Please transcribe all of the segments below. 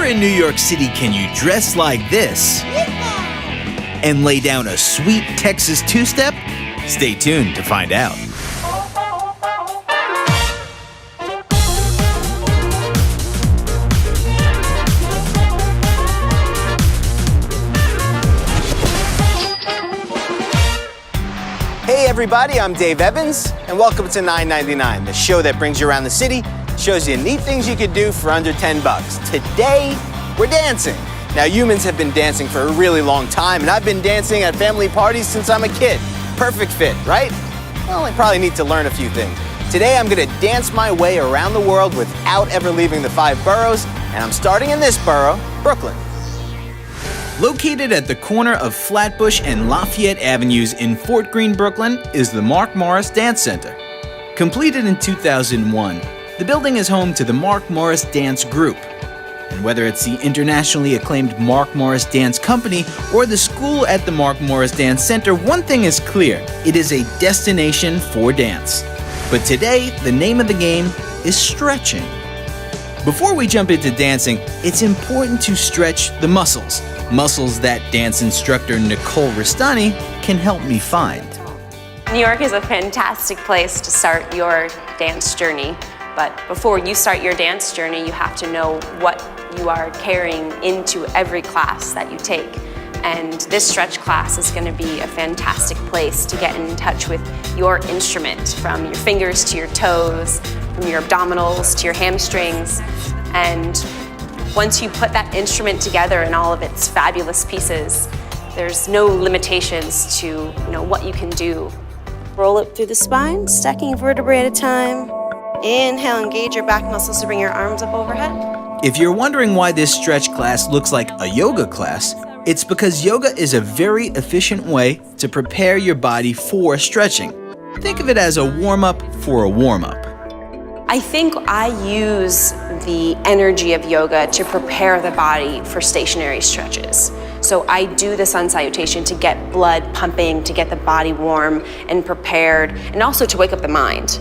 Where in New York City can you dress like this and lay down a sweet Texas two-step? Stay tuned to find out. Hey everybody, I'm Dave Evans, and welcome to $9.99, the show that brings you around the city, shows you neat things you could do for under 10 bucks. Today, we're dancing. Now, humans have been dancing for a really long time, and I've been dancing at family parties since I'm a kid. Perfect fit, right? Well, I probably need to learn a few things. Today, I'm gonna dance my way around the world without ever leaving the 5 boroughs, and I'm starting in this borough, Brooklyn. Located at the corner of Flatbush and Lafayette Avenues in Fort Greene, Brooklyn, is the Mark Morris Dance Center. Completed in 2001, the building is home to the Mark Morris Dance Group. And whether it's the internationally acclaimed Mark Morris Dance Company or the school at the Mark Morris Dance Center, one thing is clear: it is a destination for dance. But today, the name of the game is stretching. Before we jump into dancing, it's important to stretch the muscles that dance instructor Nicole Ristani can help me find. New York is a fantastic place to start your dance journey, but before you start your dance journey, you have to know what you are carrying into every class that you take. And this stretch class is going to be a fantastic place to get in touch with your instrument, from your fingers to your toes, from your abdominals to your hamstrings. And once you put that instrument together in all of its fabulous pieces, there's no limitations to what you can do. Roll up through the spine, stacking vertebrae at a time. Inhale, engage your back muscles to bring your arms up overhead. If you're wondering why this stretch class looks like a yoga class, it's because yoga is a very efficient way to prepare your body for stretching. Think of it as a warm-up for a warm-up. I think I use the energy of yoga to prepare the body for stationary stretches. So I do the sun salutation to get blood pumping, to get the body warm and prepared, and also to wake up the mind.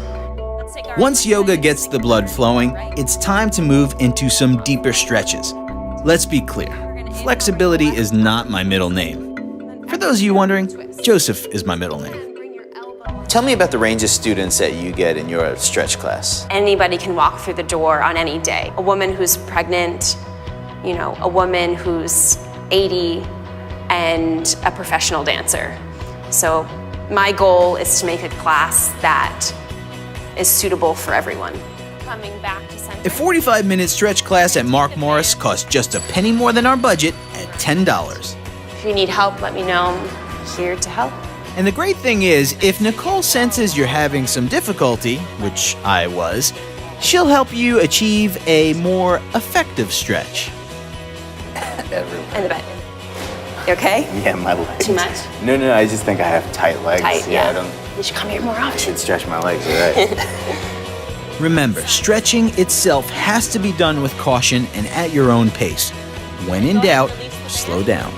Once yoga gets the blood flowing, it's time to move into some deeper stretches. Let's be clear, flexibility is not my middle name. For those of you wondering, Joseph is my middle name. Tell me about the range of students that you get in your stretch class. Anybody can walk through the door on any day. A woman who's pregnant, a woman who's 80, and a professional dancer. So my goal is to make a class that is suitable for everyone. Coming back to center. A 45-minute stretch class at Mark Morris costs just a penny more than our budget at $10. If you need help, let me know. I'm here to help. And the great thing is, if Nicole senses you're having some difficulty, which I was, she'll help you achieve a more effective stretch. And the bed. You okay? Yeah, my legs. Too much? No, I just think I have tight legs. Tight, yeah. I You should come here more often. should stretch my legs, you're right. Remember, stretching itself has to be done with caution and at your own pace. When in doubt, slow down.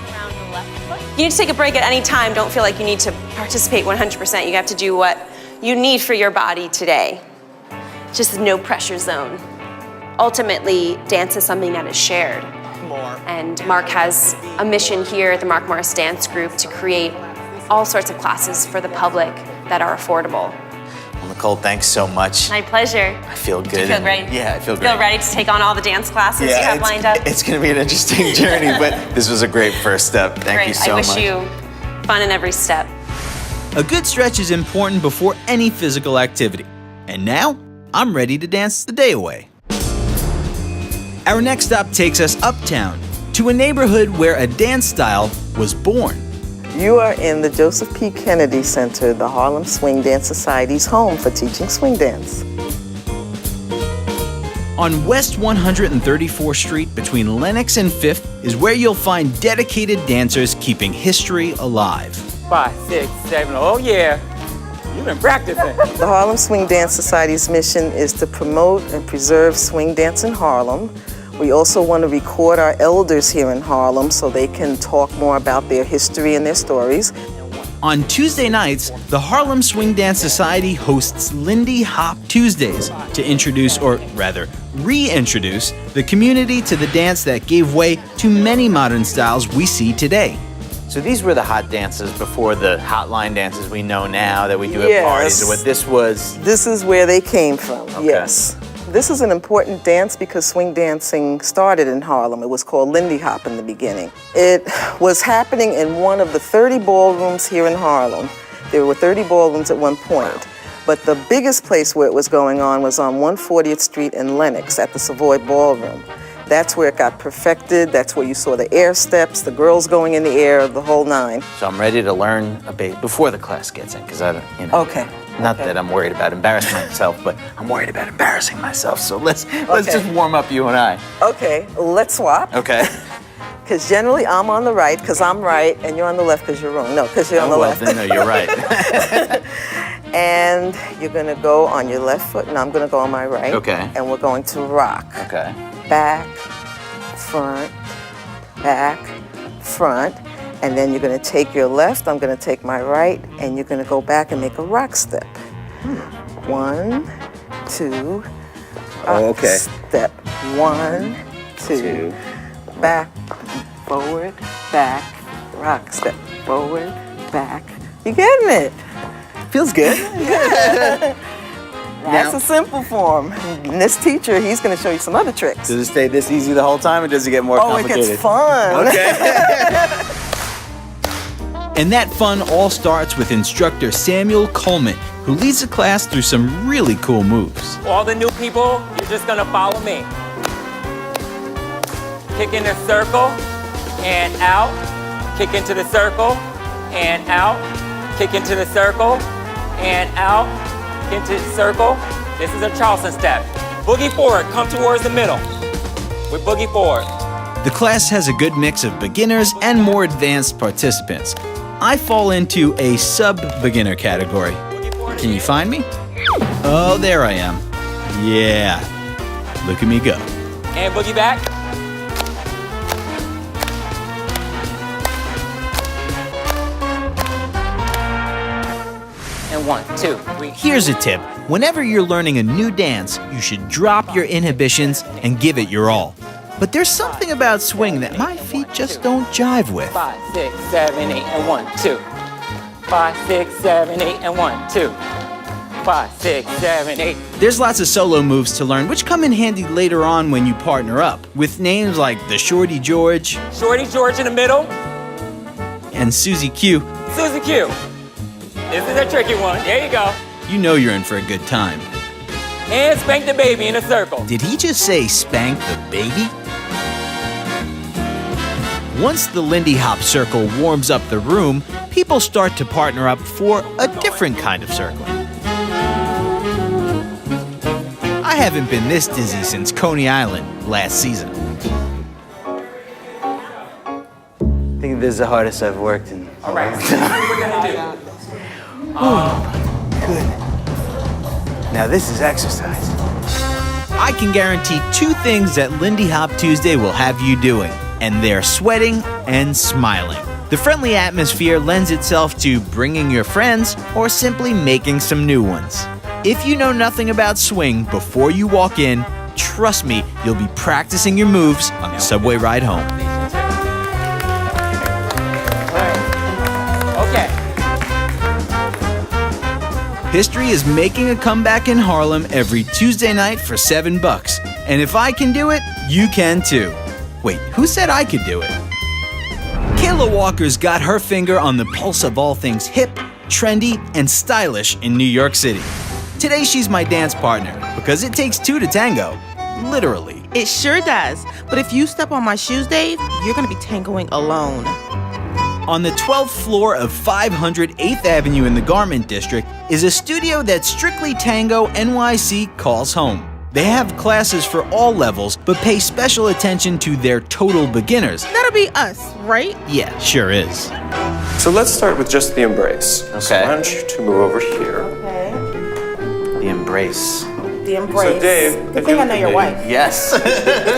You need to take a break at any time. Don't feel like you need to participate 100%. You have to do what you need for your body today. Just no pressure zone. Ultimately, dance is something that is shared. And Mark has a mission here at the Mark Morris Dance Group to create all sorts of classes for the public that are affordable. Well, Nicole, thanks so much. My pleasure. I feel good. Do you feel great? Yeah, I feel great. Feel ready to take on all the dance classes you have lined up? It's going to be an interesting journey, but this was a great first step. Thank you so much. I wish you fun in every step. A good stretch is important before any physical activity. And now, I'm ready to dance the day away. Our next stop takes us uptown to a neighborhood where a dance style was born. You are in the Joseph P. Kennedy Center, the Harlem Swing Dance Society's home for teaching swing dance. On West 134th Street between Lenox and 5th is where you'll find dedicated dancers keeping history alive. 5, 6, 7, oh yeah, you've been practicing. The Harlem Swing Dance Society's mission is to promote and preserve swing dance in Harlem. We also want to record our elders here in Harlem so they can talk more about their history and their stories. On Tuesday nights, the Harlem Swing Dance Society hosts Lindy Hop Tuesdays to introduce, or rather, reintroduce, the community to the dance that gave way to many modern styles we see today. So these were the hot dances before the hotline dances we know now that we do at Yes. parties. Or what this was. This is where they came from, Okay. yes. This is an important dance because swing dancing started in Harlem. It was called Lindy Hop in the beginning. It was happening in one of the 30 ballrooms here in Harlem. There were 30 ballrooms at one point. But the biggest place where it was going on was on 140th Street in Lenox at the Savoy Ballroom. That's where it got perfected. That's where you saw the air steps, the girls going in the air, the whole nine. So I'm ready to learn a bit before the class gets in, because I don't, you know. Okay. Not that I'm worried about embarrassing myself, but I'm worried about embarrassing myself. So let's Okay. just warm up, you and I. Okay, let's swap. Okay. Because generally I'm on the right because I'm right, and you're on the left because you're wrong. No, because you're on the well, left. then, no, you're right. And you're going to go on your left foot, and I'm going to go on my right. Okay. And we're going to rock. Okay. Back, front, and then you're going to take your left, I'm going to take my right, and you're going to go back and make a rock step. 1, 2, Oh, okay. step. 1, 2, back, forward, back, rock step, forward, back. You getting it? Feels good. That's a simple form. And this teacher, he's going to show you some other tricks. Does it stay this easy the whole time, or does it get more Oh, it complicated? gets fun. Okay. And that fun all starts with instructor Samuel Coleman, who leads the class through some really cool moves. All the new people, you're just gonna follow me. Kick in the circle and out. Kick into the circle and out. Kick into the circle and out. Into the circle. This is a Charleston step. Boogie forward, come towards the middle. With boogie forward. The class has a good mix of beginners and more advanced participants. I fall into a sub-beginner category. Boogie forward Can you again. find me? Oh, there I am. Yeah. Look at me go. And boogie back. And 1, 2, 3. Here's a tip. Whenever you're learning a new dance, you should drop your inhibitions and give it your all. But there's something about swing that my feet just don't jive with. 5, 6, 7, 8, and 1, 2. 5, 6, 7, 8, and 1, 2. 5, 6, 7, 8. There's lots of solo moves to learn, which come in handy later on when you partner up, with names like the Shorty George Shorty George in the middle. and Susie Q. Susie Q. This is a tricky one. There you go. You know you're in for a good time. And spank the baby in a circle. Did he just say spank the baby? Once the Lindy Hop circle warms up the room, people start to partner up for a different kind of circling. I haven't been this dizzy since Coney Island last season. I think this is the hardest I've worked in. All right. So here's what we're gonna do. Now this is exercise. I can guarantee two things that Lindy Hop Tuesday will have you doing, and they're sweating and smiling. The friendly atmosphere lends itself to bringing your friends or simply making some new ones. If you know nothing about swing before you walk in, trust me, you'll be practicing your moves on the subway ride home. Okay. History is making a comeback in Harlem every Tuesday night for $7. And if I can do it, you can too. Wait, who said I could do it? Kayla Walker's got her finger on the pulse of all things hip, trendy, and stylish in New York City. Today she's my dance partner because it takes two to tango, literally. It sure does. But if you step on my shoes, Dave, you're gonna be tangoing alone. On the 12th floor of 500 8th Avenue in the Garment District is a studio that Strictly Tango NYC calls home. They have classes for all levels, but pay special attention to their total beginners. That'll be us, right? Yeah, sure is. So let's start with just the embrace. So Okay. why don't you two move over here? The embrace. The embrace. So Dave, Good if thing you I look know at your me- wife. Yes.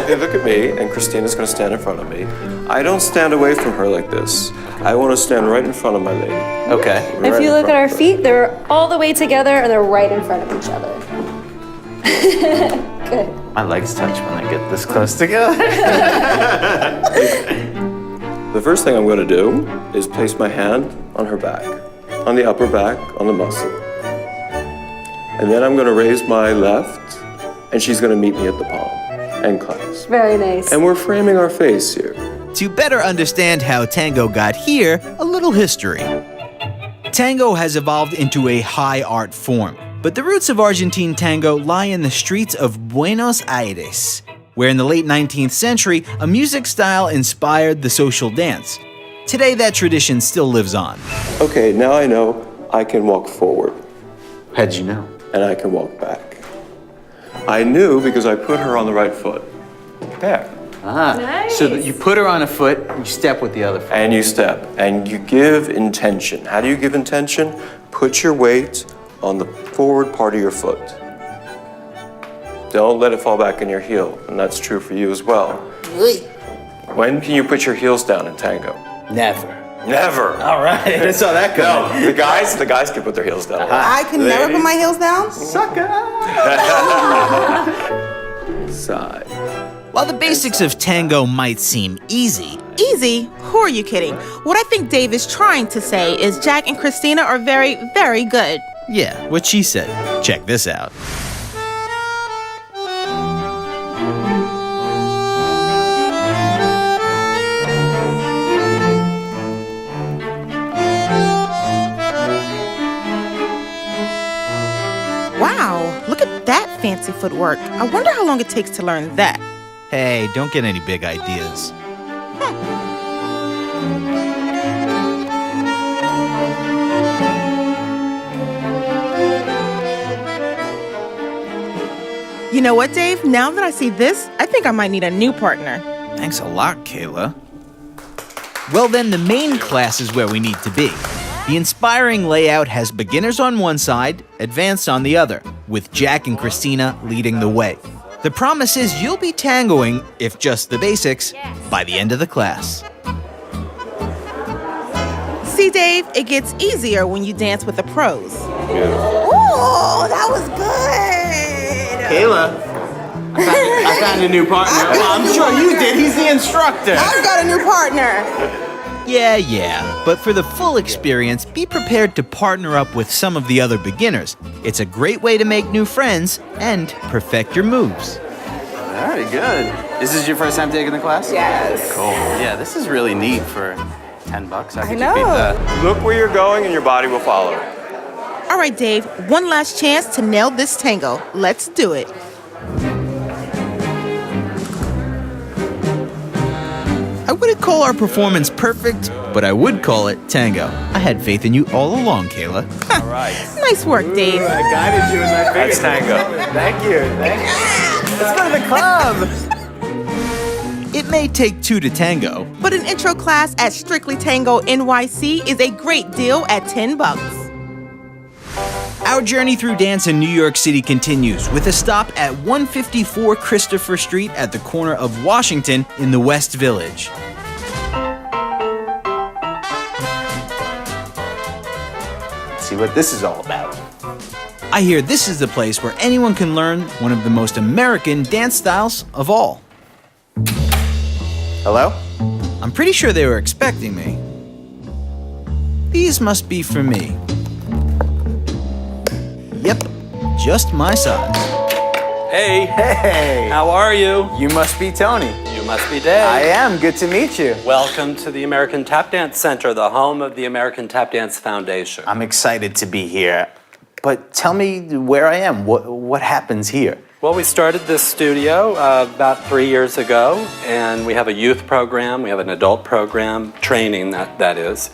They look at me, and Christina's going to stand in front of me. I don't stand away from her like this. I want to stand right in front of my lady. Okay. Right If you in look at front our of her. feet, they're all the way together and they're right in front of each other. Good. My legs touch when I get this close together. The first thing I'm going to do is place my hand on her back, on the upper back, on the muscle. And then I'm going to raise my left, and she's going to meet me at the palm and clasp. Very nice. And we're framing our face here. To better understand how tango got here, a little history. Tango has evolved into a high art form, but the roots of Argentine tango lie in the streets of Buenos Aires, where in the late 19th century, a music style inspired the social dance. Today, that tradition still lives on. Okay, now I know I can walk forward, How'd you know? and I can walk back. I knew because I put her on the right foot. There. So that you put her on a foot, you step with the other foot. And you step, and you give intention. How do you give intention? Put your weight on the forward part of your foot. Don't let it fall back in your heel, and that's true for you as well. When can you put your heels down in tango? Never. Never. All right, I saw that No, coming. the guys can put their heels down. I can never put my heels down. Side. While the basics of tango might seem easy, Easy? Who are you kidding? What I think Dave is trying to say is Jack and Christina are very, very good. yeah, what she said. Check this out. Wow, look at that fancy footwork. I wonder how long it takes to learn that. Hey, don't get any big ideas. You know what, Dave? Now that I see this, I think I might need a new partner. Thanks a lot, Kayla. Well then, the main class is where we need to be. The inspiring layout has beginners on one side, advanced on the other, with Jack and Christina leading the way. The promise is you'll be tangoing, if just the basics, by the end of the class. See, Dave, it gets easier when you dance with the pros. Beautiful. Oh, that was good. Kayla, I found a new partner. Well, I'm sure you did. He's the instructor. I've got a new partner. Yeah, but for the full experience, be prepared to partner up with some of the other beginners. It's a great way to make new friends and perfect your moves. Very good. This is your first time taking the class? Yes. Cool. Yeah, this is really neat for $10. I could know. beat that. Look where you're going, and your body will follow. All right, Dave, one last chance to nail this tango. Let's do it. I wouldn't call our performance perfect, but I would call it tango. I had faith in you all along, Kayla. All right. Nice work, Dave. I guided you in that That's tango. Thank you. Let's go to the club. It may take two to tango. But an intro class at Strictly Tango NYC is a great deal at $10. Our journey through dance in New York City continues with a stop at 154 Christopher Street at the corner of Washington in the West Village. Let's see what this is all about. I hear this is the place where anyone can learn one of the most American dance styles of all. Hello? I'm pretty sure they were expecting me. These must be for me. Yep, just my size. Hey, Hey, how are you? you must be Tony. You must be Dave. I am. Good to meet you. Welcome to the American Tap Dance Center, the home of the American Tap Dance Foundation. I'm excited to be here. But tell me where I am. What happens here? Well, we started this studio about 3 years ago, and we have a youth program, we have an adult program, training that is.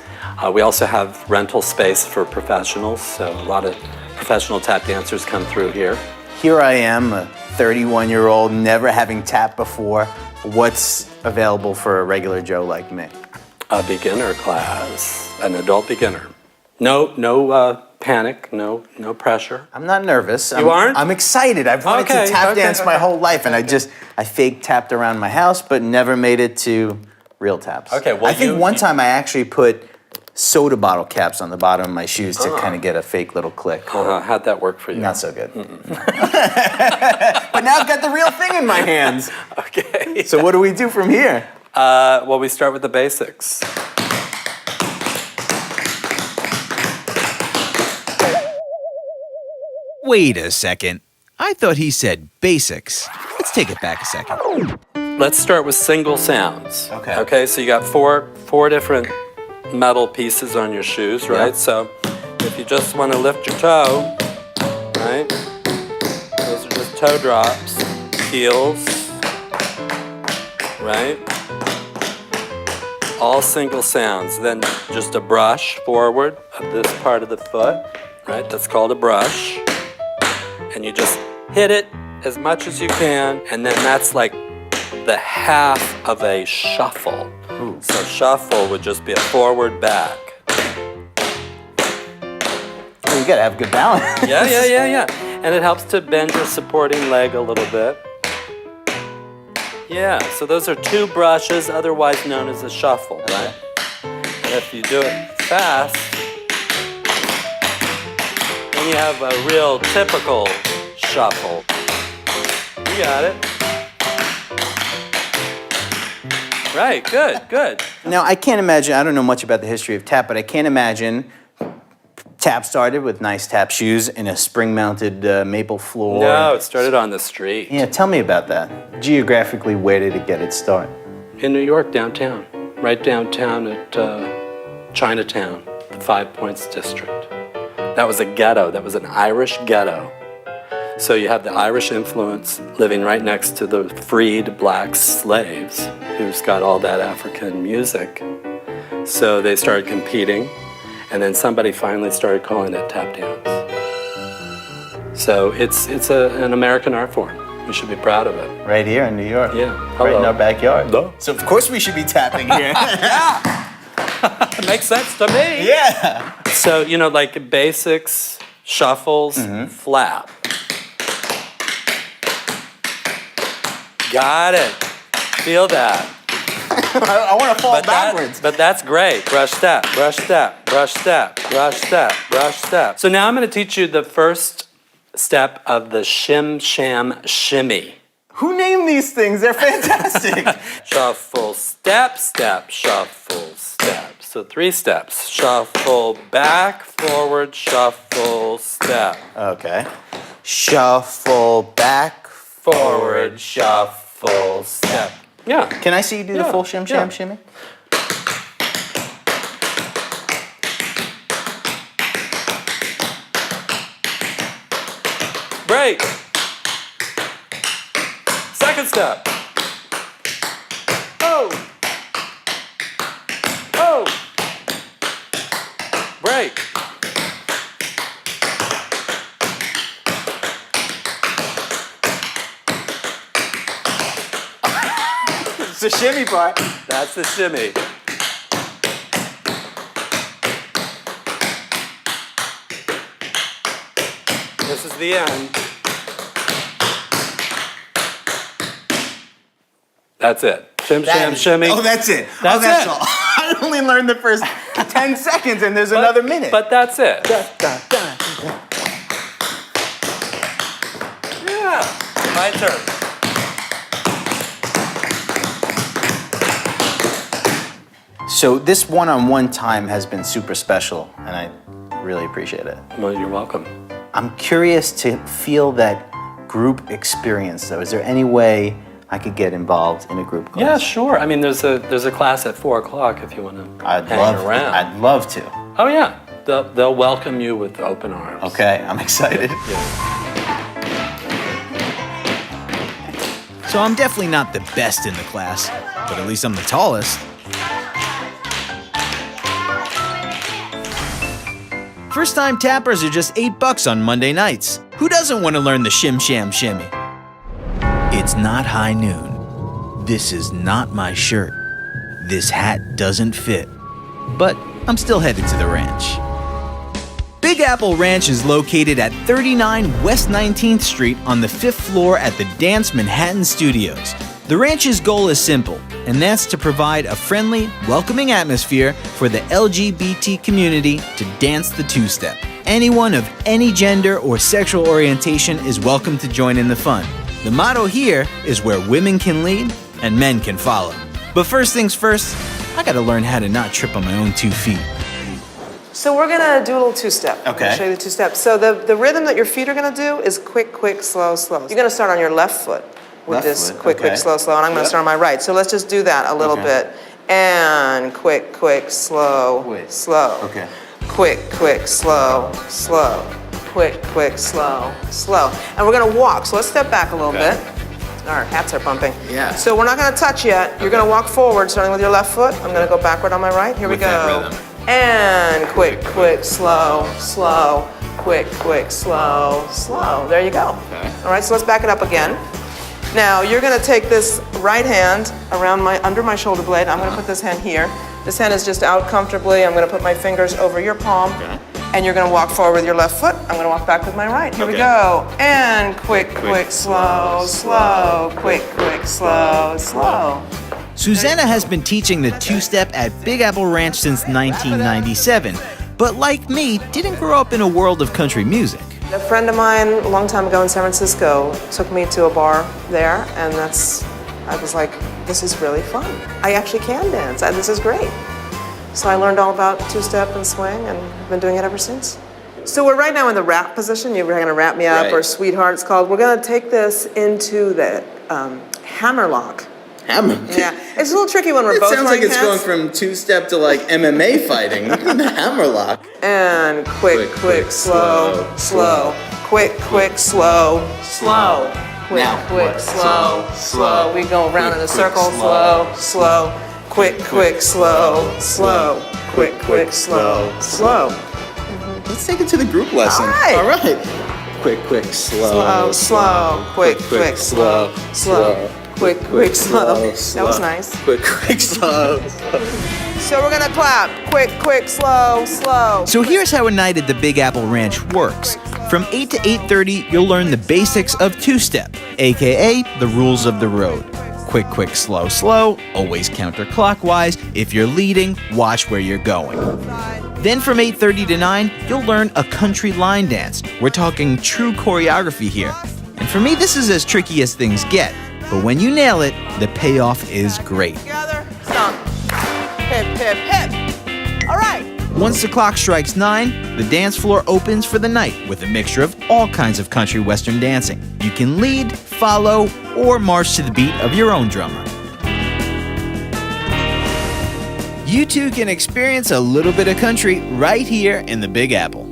We also have rental space for professionals, so a lot of professional tap dancers come through here. Here I am, a 31-year-old, never having tapped before. What's available for a regular Joe like me? A beginner class, an adult beginner. No panic, no pressure. I'm not nervous. You aren't? I'm excited. I've wanted to tap dance my whole life, and I fake tapped around my house, but never made it to real taps. Okay, well, I think one time I actually put soda bottle caps on the bottom of my shoes to kind of get a fake little click. How'd that work for you? Not so good. But now I've got the real thing in my hands. Okay. So what do we do from here? Well, we start with the basics. Wait a second. I thought he said basics. Let's take it back a second. Let's start with single sounds. Okay. Okay, so you got four different metal pieces on your shoes, right? Yeah. So if you just want to lift your toe, right? Those are just toe drops, heels, right? All single sounds. Then just a brush forward of this part of the foot, right? That's called a brush. And you just hit it as much as you can, and then that's like the half of a shuffle. Ooh. So shuffle would just be a forward back. Oh, you gotta have good balance. Yeah. And it helps to bend your supporting leg a little bit. Yeah, so those are two brushes, otherwise known as a shuffle, right? And if you do it fast, then you have a real typical shuffle. You got it. Right, good. Now, I can't imagine, I don't know much about the history of tap, but I can't imagine tap started with nice tap shoes in a spring-mounted maple floor. No, it started on the street. Yeah, tell me about that. Geographically, where did it get its start? In New York, downtown. Right downtown at Chinatown, the 5 Points district. That was a ghetto. That was an Irish ghetto. So you have the Irish influence living right next to the freed black slaves who's got all that African music. So they started competing, and then somebody finally started calling it tap dance. So it's an American art form. We should be proud of it. Right here in New York. Yeah. Right in our backyard. No. So of course we should be tapping here. It makes sense to me. Yeah. So, like basics, shuffles, flap. Got it. Feel that. I want to fall backwards. But that's great. Brush step, brush step, brush step, brush step, brush step. So now I'm going to teach you the first step of the shim sham shimmy. Who named these things? They're fantastic. Shuffle, step, step, shuffle, step. So 3 steps. Shuffle, back, forward, shuffle, step. Okay. Shuffle, back, forward, shuffle, step. Yeah. Can I see you do the full shim sham shimmy? Break. Second step. Oh. Break. It's the shimmy part. That's the shimmy. This is the end. That's it. Shim, sham, shimmy. Oh, that's it. That's it. all. I only learned the first 10 seconds and there's another minute. But that's it. Da, da, da. Yeah. My turn. So this one-on-one time has been super special, and I really appreciate it. Well, you're welcome. I'm curious to feel that group experience, though. Is there any way I could get involved in a group class? Yeah, sure. I mean, there's a class at 4 o'clock if you want to hang around. I'd love to. Oh yeah, they'll welcome you with open arms. Okay, I'm excited. So I'm definitely not the best in the class, but at least I'm the tallest. First-time tappers are just $8 on Monday nights. Who doesn't want to learn the shim sham shimmy? It's not high noon. This is not my shirt. This hat doesn't fit. But I'm still headed to the ranch. Big Big Apple Ranch is located at 39 West 19th Street on the 5th floor at the Dance Manhattan Studios. The ranch's goal is simple, and that's to provide a friendly, welcoming atmosphere for the LGBT community to dance the two-step. Anyone of any gender or sexual orientation is welcome to join in the fun. The motto here is where women can lead and men can follow. But first things first, I gotta learn how to not trip on my own 2 feet. So we're gonna do a little two-step. Okay. I'm gonna show you the two-step. So the rhythm that your feet are gonna do is quick, quick, slow, slow. You're gonna start on your left foot with Left this foot, quick, okay. quick, slow, slow, and I'm gonna start on my right. So let's just do that a little Okay. bit. And quick, quick, slow, Wait. slow. Okay. Quick, quick, slow, slow. Quick, quick, slow, slow. And we're gonna walk. So let's step back a little bit. Our hats are bumping. Yeah. So we're not gonna touch yet. You're gonna walk forward, starting with your left foot. I'm gonna go backward on my right. Here we With that go. rhythm. And quick, quick, slow, slow. Quick, quick, slow, slow. There you go. Okay. All right, so let's back it up again. Now you're gonna take this right hand around under my shoulder blade. I'm gonna put this hand here. This hand is just out comfortably. I'm gonna put my fingers over your palm. Okay. And you're gonna walk forward with your left foot. I'm gonna walk back with my right. Here we Okay. go. And quick, quick, slow, slow. Quick, quick, slow, slow. Susanna has been teaching the two-step at Big Apple Ranch since 1997, but like me, didn't grow up in a world of country music. A friend of mine a long time ago in San Francisco took me to a bar there, and I was like, this is really fun. I actually can dance. This is great. So I learned all about two-step and swing, and I've been doing it ever since. So we're right now in the wrap position. You're gonna wrap me up, Right. or sweetheart, it's called. We're gonna take this into the hammer lock. Hammer. Yeah, it's a little tricky when we're It both sounds like wearing it's hats. going from two-step to like MMA fighting. The hammer lock. And quick, quick, slow, slow. Quick, quick, slow, slow. Quick, Now, quick, what? slow, slow. We go around in a Quick, circle, quick, slow, slow. Quick, quick, slow, slow. Quick, quick, slow, slow. Let's take it to the group lesson. All right. All right. Quick, quick, slow. Slow, slow. Quick, quick, slow, slow. Quick, quick, slow. That was nice. Quick, quick, slow. So we're gonna clap. Quick, quick, slow, slow. So here's how a night at the Big Apple Ranch works. From 8 to 8:30, you'll learn the basics of two-step, aka the rules of the road. Quick, quick, slow, slow, always counterclockwise. If you're leading, watch where you're going. Then from 8:30 to 9, you'll learn a country line dance. We're talking true choreography here. And for me, this is as tricky as things get. But when you nail it, the payoff is great. Together, stomp. Hip, hip, hip. All right. Once the clock strikes 9, the dance floor opens for the night with a mixture of all kinds of country western dancing. You can lead, follow, or march to the beat of your own drummer. You too can experience a little bit of country right here in the Big Apple.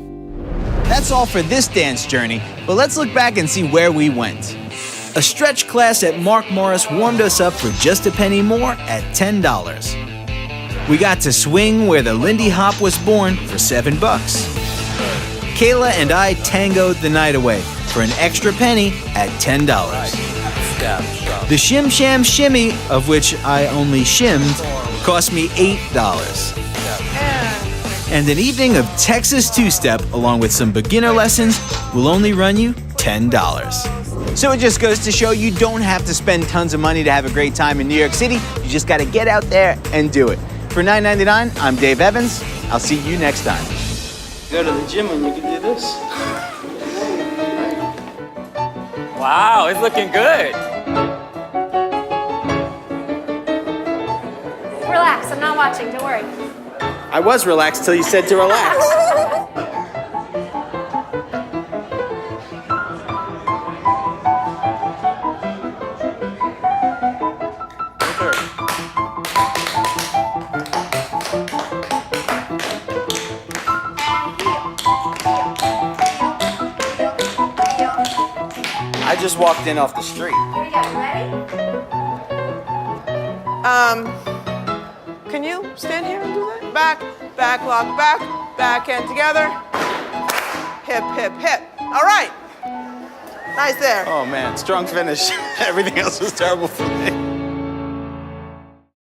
That's all for this dance journey, but let's look back and see where we went. A stretch class at Mark Morris warmed us up for just a penny more at $10. We got to swing where the Lindy Hop was born for $7. Kayla and I tangoed the night away for an extra penny at $10. The Shim Sham Shimmy, of which I only shimmed, cost me $8. And an evening of Texas two-step along with some beginner lessons will only run you $10. So it just goes to show you don't have to spend tons of money to have a great time in New York City. You just got to get out there and do it. For $9.99, I'm Dave Evans. I'll see you next time. Go to the gym and you can do this. Wow, it's looking good. Relax, I'm not watching, don't worry. I was relaxed till you said to relax. I just walked in off the street. Here we go, ready? Can you stand here and do that? Back, back, lock, back hand together. Hip, hip, hip. All right. Nice there. Oh man, strong finish. Everything else was terrible for me.